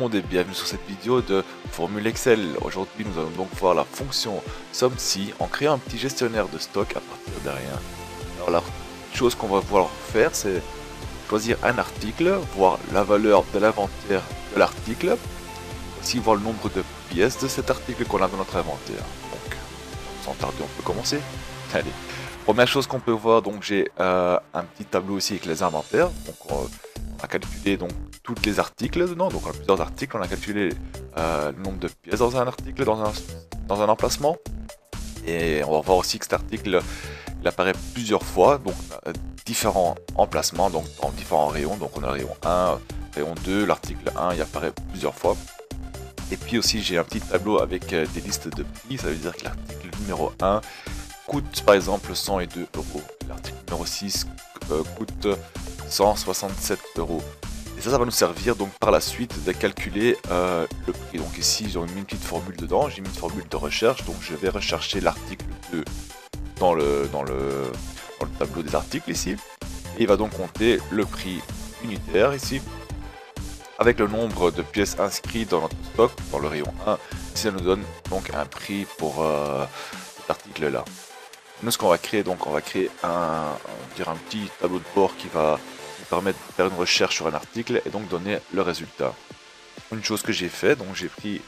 monde et bienvenue sur cette vidéo de Formule Excel. Aujourd'hui nous allons donc voir la fonction SUMSI en créant un petit gestionnaire de stock à partir de rien. Alors la chose qu'on va pouvoir faire, c'est choisir un article, voir la valeur de l'inventaire de l'article, aussi voir le nombre de pièces de cet article qu'on a dans notre inventaire. Donc sans tarder on peut commencer. Allez, première chose qu'on peut voir, donc j'ai un petit tableau ici avec les inventaires. Donc on a calculé donc tous les articles dedans, donc on a plusieurs articles, on a calculé le nombre de pièces dans un article, dans un emplacement. Et on va voir aussi que cet article il apparaît plusieurs fois, donc différents emplacements, donc dans différents rayons. Donc on a le rayon 1, rayon 2, l'article 1 il apparaît plusieurs fois. Et puis aussi j'ai un petit tableau avec des listes de prix, ça veut dire que l'article numéro 1 coûte par exemple 102 euros, l'article numéro 6 coûte 167 euros. Et ça va nous servir donc par la suite de calculer le prix. Donc ici j'ai mis une petite formule dedans, j'ai mis une formule de recherche, donc je vais rechercher l'article 2 dans le tableau des articles ici. Et il va donc compter le prix unitaire ici, avec le nombre de pièces inscrites dans notre stock, dans le rayon 1. Ça nous donne donc un prix pour cet article là. Nous ce qu'on va créer, donc on va créer un petit tableau de bord qui va permettre de faire une recherche sur un article et donc donner le résultat. Une chose que j'ai fait, donc j'ai pris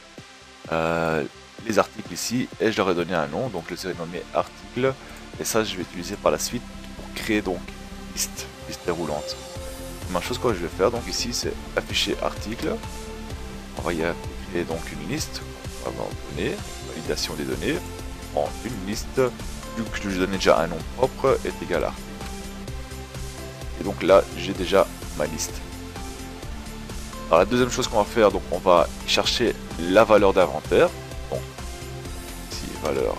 les articles ici et je leur ai donné un nom, donc je les ai nommés articles, et ça je vais utiliser par la suite pour créer donc une liste déroulante. La chose que je vais faire donc ici c'est afficher article, on va y créer donc une liste, on va donner validation des données, en une liste, vu que je lui ai donné déjà un nom propre, est égal à article. Et donc là j'ai déjà ma liste. Alors la deuxième chose qu'on va faire, donc on va chercher la valeur d'inventaire. Donc ici valeur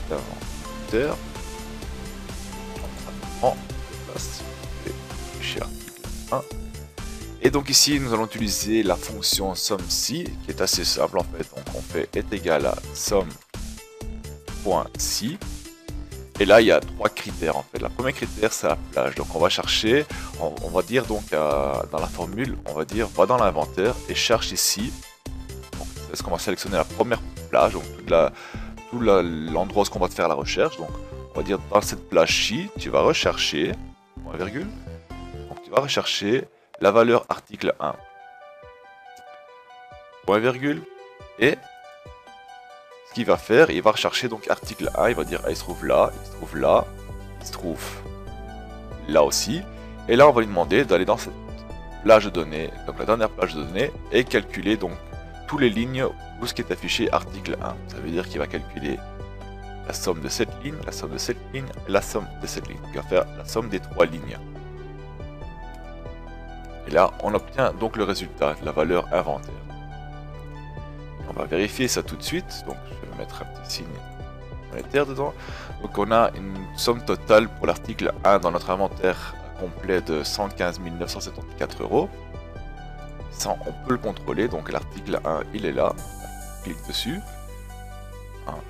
d'inventaire. On prend place chez article 1. Et donc ici nous allons utiliser la fonction SUMSI qui est assez simple en fait. Donc on fait est égal à sum.si. Et là il y a trois critères en fait. Le premier critère c'est la plage. Donc on va chercher, on va dire donc dans la formule, on va dire va dans l'inventaire et cherche ici. Est-ce qu'on va sélectionner la première plage, donc tout l'endroit où on va te faire la recherche. Donc on va dire dans cette plage-ci, tu vas rechercher, point virgule, donc tu vas rechercher la valeur article 1. Point virgule, et ce qu'il va faire, il va rechercher donc article 1, il va dire ah, il se trouve là, il se trouve là, il se trouve là aussi. Et là on va lui demander d'aller dans cette plage de données, donc la dernière plage de données, et calculer donc toutes les lignes où ce qui est affiché article 1. Ça veut dire qu'il va calculer la somme de cette ligne, la somme de cette ligne, et la somme de cette ligne. Donc il va faire la somme des trois lignes. Et là on obtient donc le résultat, la valeur inventaire. On va vérifier ça tout de suite, donc je vais mettre un petit signe monétaire dedans. Donc on a une somme totale pour l'article 1 dans notre inventaire complet de 115 974 euros. Ça on peut le contrôler, donc l'article 1 il est là, on clique dessus.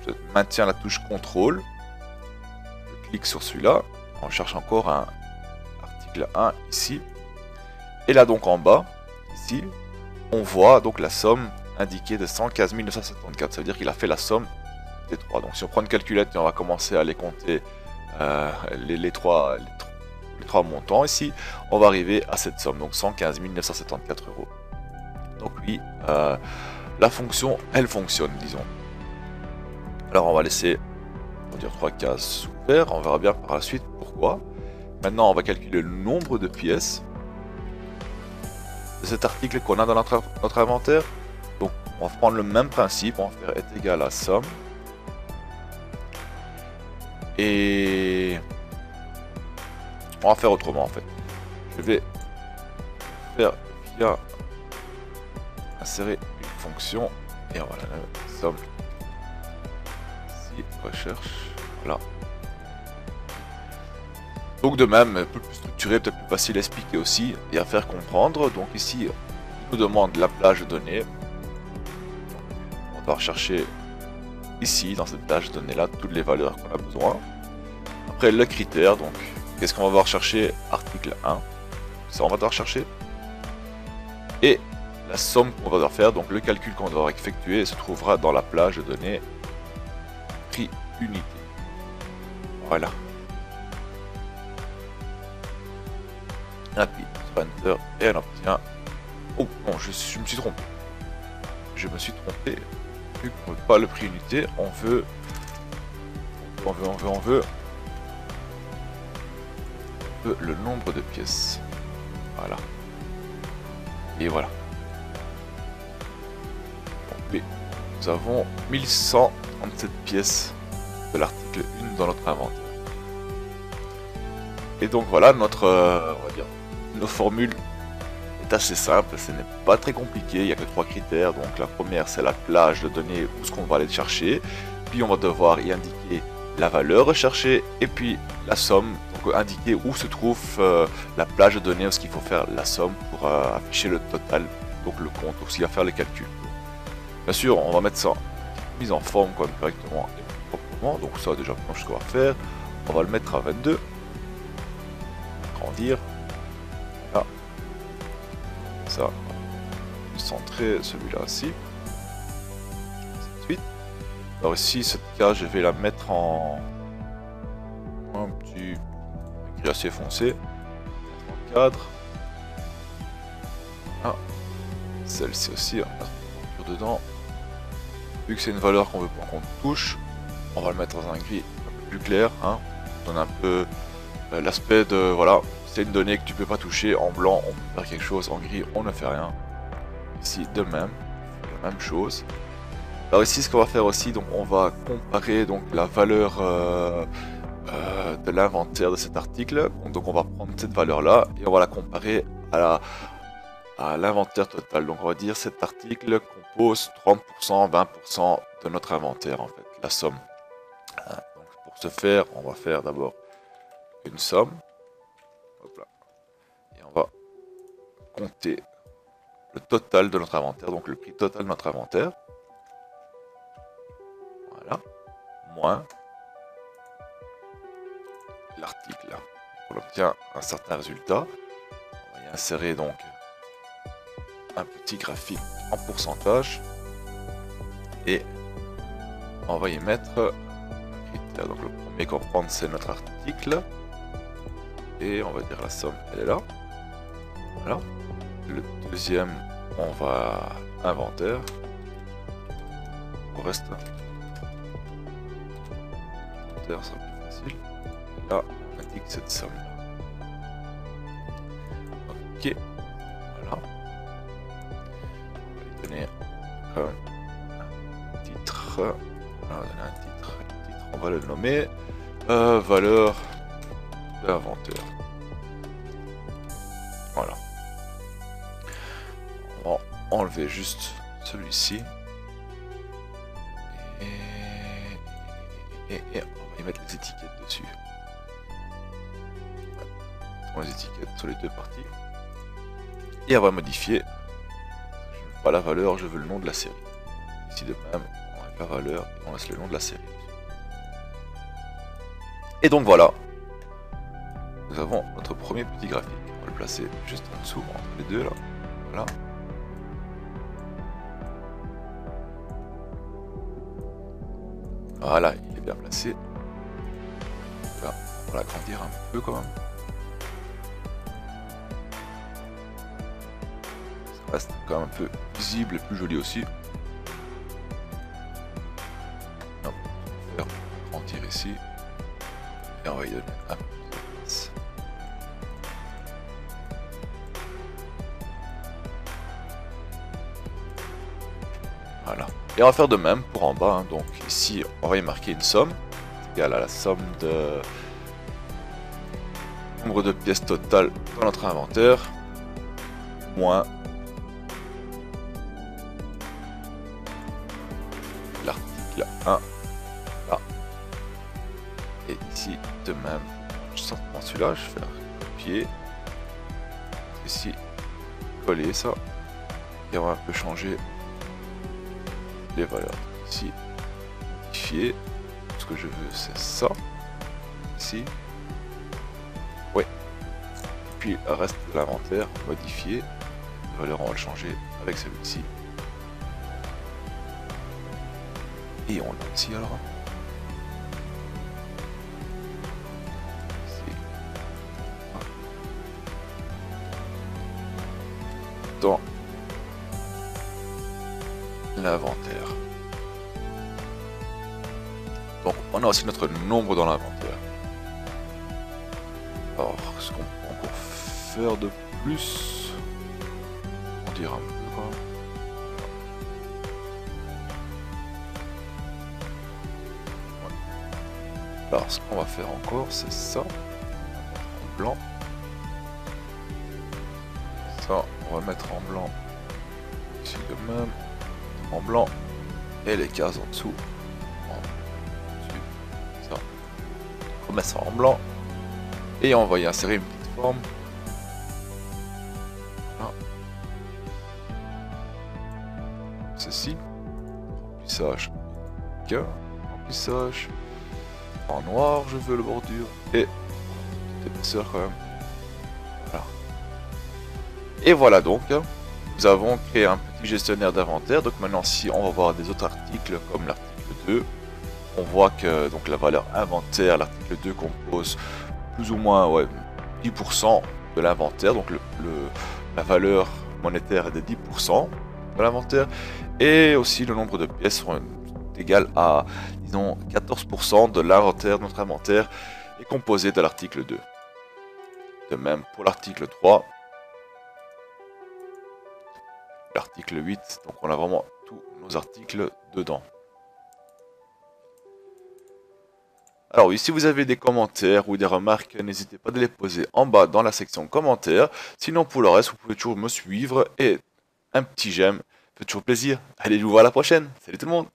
Je maintiens la touche contrôle, je clique sur celui-là, on cherche encore un article 1 ici. Et là donc en bas, ici, on voit donc la somme indiquée de 115 974, ça veut dire qu'il a fait la somme des trois. Donc si on prend une calculette et on va commencer à les compter les trois montants ici, on va arriver à cette somme, donc 115 974 euros. Donc oui, la fonction elle fonctionne, disons. Alors on va laisser, on va dire 3 cases ouvertes, on verra bien par la suite pourquoi. Maintenant on va calculer le nombre de pièces de cet article qu'on a dans notre inventaire. Donc on va prendre le même principe, on va faire est égal à somme. Et on va faire autrement en fait. Je vais faire via insérer une fonction et on va la somme ici, recherche, voilà. Donc de même, un peu plus structuré, peut-être plus facile à expliquer aussi et à faire comprendre. Donc ici, il nous demande la plage de données. On va rechercher ici, dans cette plage de données là, toutes les valeurs qu'on a besoin. Après le critère, donc qu'est-ce qu'on va devoir chercher? Article 1. Ça on va devoir chercher. Et la somme qu'on va devoir faire, donc le calcul qu'on va devoir effectuer se trouvera dans la plage de données prix unité. Voilà. Appuie sur Enter et on obtient... Oh non, je me suis trompé. Je me suis trompé. Vu qu'on ne veut pas le prix unité, on veut le nombre de pièces. Voilà. Et voilà. Donc, nous avons 1137 pièces de l'article 1 dans notre inventaire. Et donc voilà, notre, on va dire, nos formules est assez simple, ce n'est pas très compliqué, il n'y a que 3 critères. Donc la première, c'est la plage de données, où est-ce qu'on va aller chercher. Puis on va devoir y indiquer la valeur recherchée et puis la somme, donc indiquer où se trouve la plage de données, où est-ce qu'il faut faire la somme pour afficher le total, donc le compte, aussi va faire les calculs. Bien sûr, on va mettre ça mise en forme quand même correctement et proprement, donc ça déjà comment je dois faire. On va le mettre à 22, agrandir, là, ça, centrer celui-là aussi. Ensuite, alors ici cette case je vais la mettre en un petit gris assez foncé, en cadre. Ah, celle-ci aussi, on va mettre dedans. Vu que c'est une valeur qu'on veut pas qu'on touche, on va le mettre dans un gris un peu plus clair, hein. On donne un peu l'aspect de voilà, c'est une donnée que tu peux pas toucher. En blanc on peut faire quelque chose, en gris on ne fait rien. Ici de même, la même chose. Alors ici ce qu'on va faire aussi, donc on va comparer donc la valeur de l'inventaire de cet article. Donc on va prendre cette valeur là et on va la comparer à l'inventaire total. Donc on va dire cet article compose 30%, 20% de notre inventaire en fait, la somme. Donc pour ce faire, on va faire d'abord une somme. Hop là. Et on va compter le total de notre inventaire, donc le prix total de notre inventaire. Voilà. Moins l'article. On obtient un certain résultat. On va y insérer donc un petit graphique en pourcentage et on va y mettre un critère. Donc le premier qu'on va prendre c'est notre article et on va dire la somme elle est là. Voilà. Le deuxième on va inventaire. On reste inventaire, c'est plus facile. Et là on indique cette somme là. Ok. Voilà. Un titre, on va le nommer valeur de l'inventaire. Voilà. On va enlever juste celui-ci et on va y mettre les étiquettes dessus. Les étiquettes sur les deux parties et on va modifier. Pas la valeur, je veux le nom de la série. Ici de même, on enlève la valeur et on laisse le nom de la série. Et donc voilà, nous avons notre premier petit graphique. On va le placer juste en dessous, entre les deux là. Voilà. Voilà, il est bien placé. Là, on va l'agrandir un peu quand même. Reste quand même un peu visible et plus joli aussi. On va faire grandir ici et on va y donner un peu de place. Voilà. Et on va faire de même pour en bas. Hein. Donc ici on va y marquer une somme égale à la somme de nombre de pièces totales dans notre inventaire moins l'article 1 là. Et ici de même, je sors dans celui-là, je vais faire copier, ici coller ça et on va un peu changer les valeurs. Ici modifier, ce que je veux c'est ça, ici, ouais, puis le reste de l'inventaire modifier, les valeurs on va le changer avec celui-ci. Et on l'a ici alors. Ici. Dans l'inventaire. Donc on a aussi notre nombre dans l'inventaire. Alors, ce qu'on peut encore faire de plus, on dira un peu quand même. Alors, ce qu'on va faire encore, c'est ça. En blanc. Ça, on va mettre en blanc. Ici de même. En blanc. Et les cases en dessous. Ça. On met ça en blanc. Et on va y insérer une petite forme. Là. Ceci. Remplissage. Remplissage. En noir, je veux le bordure. Et petite épaisseur quand même. Voilà. Et voilà donc. Nous avons créé un petit gestionnaire d'inventaire. Donc maintenant, si on va voir des autres articles comme l'article 2, on voit que donc la valeur inventaire, l'article 2 compose plus ou moins 10% de l'inventaire. Donc la valeur monétaire est de 10% de l'inventaire. Et aussi le nombre de pièces sont égal à, disons, 14% de l'inventaire. Notre inventaire est composé de l'article 2. De même pour l'article 3. L'article 8, donc on a vraiment tous nos articles dedans. Alors oui, si vous avez des commentaires ou des remarques, n'hésitez pas à les poser en bas dans la section commentaires. Sinon pour le reste, vous pouvez toujours me suivre et un petit j'aime fait toujours plaisir. Allez, je vous vois à la prochaine. Salut tout le monde!